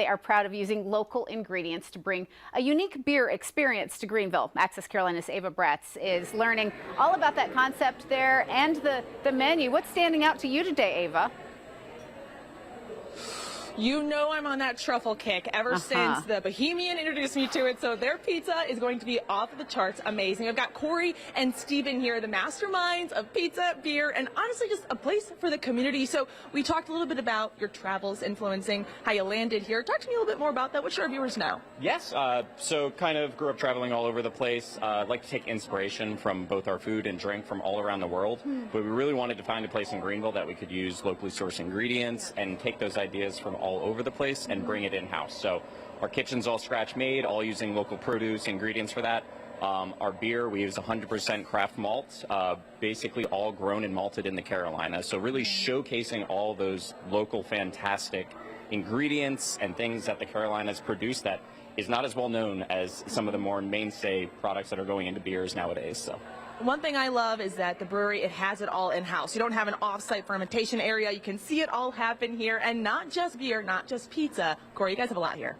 They are proud of using local ingredients to bring a unique beer experience to Greenville. Access Carolina's Ava Bratz is learning all about that concept there and the menu. What's standing out to you today, Ava? You know I'm on that truffle kick ever since the Bohemian introduced me to it, so their pizza is going to be off the charts amazing. I've got Corey and Steven here, the masterminds of pizza, beer, and honestly just a place for the community. So we talked a little bit about your travels influencing how you landed here. Talk to me a little bit more about that. What should our viewers know? Yes, so kind of grew up traveling all over the place. Like to take inspiration from both our food and drink from all around the world, but we really wanted to find a place in Greenville that we could use locally sourced ingredients and take those ideas from all over the place and bring it in-house. So our kitchen's all scratch made, all using local produce, ingredients for that. Our beer, we use 100% craft malt, basically all grown and malted in the Carolinas. So really showcasing all those local fantastic ingredients and things that the Carolinas produce that is not as well known as some of the more mainstay products that are going into beers nowadays. So. One thing I love is that the brewery, it has it all in-house. You don't have an off-site fermentation area. You can see it all happen here, and not just beer, not just pizza. Corey, you guys have a lot here.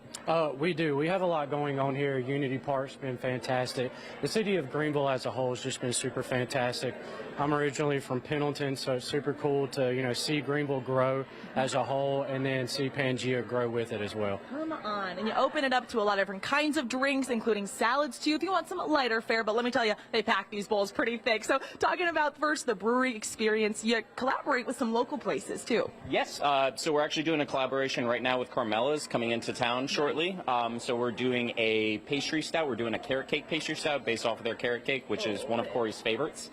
We do. We have a lot going on here. Unity Park's been fantastic. The city of Greenville as a whole has just been super fantastic. I'm originally from Pendleton, so it's super cool to, see Greenville grow as a whole and then see Pangea grow with it as well. Come on. And you open it up to a lot of different kinds of drinks, including salads, too, if you want some lighter fare. But let me tell you, they pack these bowls pretty thick. So talking about first the brewery experience, you collaborate with some local places, too. Yes. So we're actually doing a collaboration right now with Carmela's coming into town shortly. So we're doing a pastry stout. We're doing a carrot cake pastry stout based off of their carrot cake, which is one of Corey's favorites.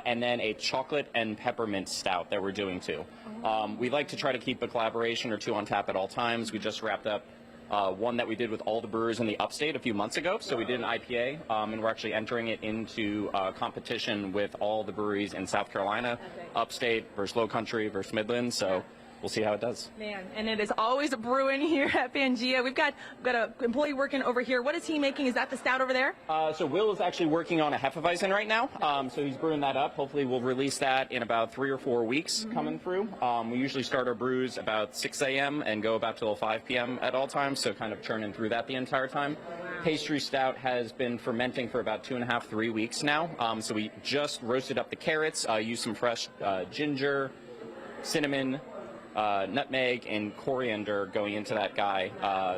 And then a chocolate and peppermint stout that we're doing too. We like to try to keep a collaboration or two on tap at all times. We just wrapped up one that we did with all the brewers in the upstate a few months ago. So we did an IPA, and we're actually entering it into competition with all the breweries in South Carolina, upstate versus low country versus Midlands. So we'll see how it does. Man, and it is always brewing here at Pangea. We've got an employee working over here. What is he making? Is that the stout over there? So Will is actually working on a Hefeweizen right now. So he's brewing that up. Hopefully we'll release that in about 3 or 4 weeks coming through. We usually start our brews about 6 a.m. and go about till 5 p.m. at all times. So kind of churning through that the entire time. Pastry stout has been fermenting for about 2.5, 3 weeks now. So we just roasted up the carrots, used some fresh ginger, cinnamon, nutmeg and coriander going into that guy.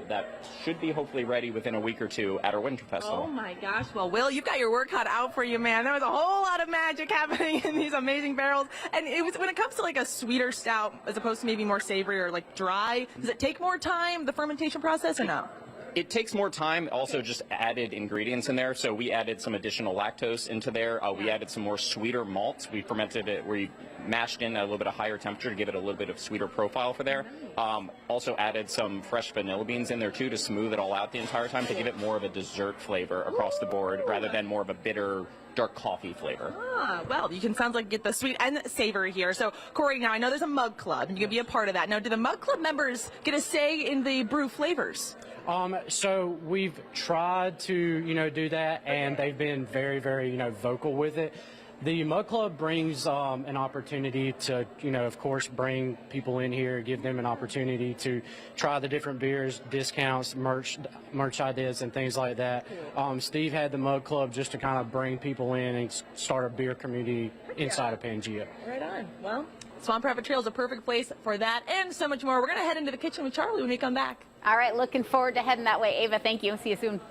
That should be hopefully ready within a week or two at our Winter Festival. Oh my gosh. Well, Will, you've got your work cut out for you, man. There was a whole lot of magic happening in these amazing barrels. And it was when it comes to like a sweeter stout as opposed to maybe more savory or like dry, does it take more time, the fermentation process, or no? It takes more time, also just added ingredients in there. So we added some additional lactose into there. We added some more sweeter malts. We fermented it, we mashed in at a little bit of higher temperature to give it a little bit of sweeter profile for there. Also added some fresh vanilla beans in there too to smooth it all out the entire time to give it more of a dessert flavor across the board rather than more of a bitter dark coffee flavor. Well, you can sounds like get the sweet and savory here. So, Corey, now I know there's a mug club, and you can be a part of that. Now, do the mug club members get a say in the brew flavors? So we've tried to, do that, and they've been very, very, vocal with it. The Mug Club brings an opportunity to, of course, bring people in here, give them an opportunity to try the different beers, discounts, merch ideas, and things like that. Steve had the Mug Club just to kind of bring people in and start a beer community inside of Pangea. Right on. Well, Swamp Rabbit Trail is a perfect place for that and so much more. We're going to head into the kitchen with Charlie when we come back. All right, looking forward to heading that way. Ava, thank you. See you soon.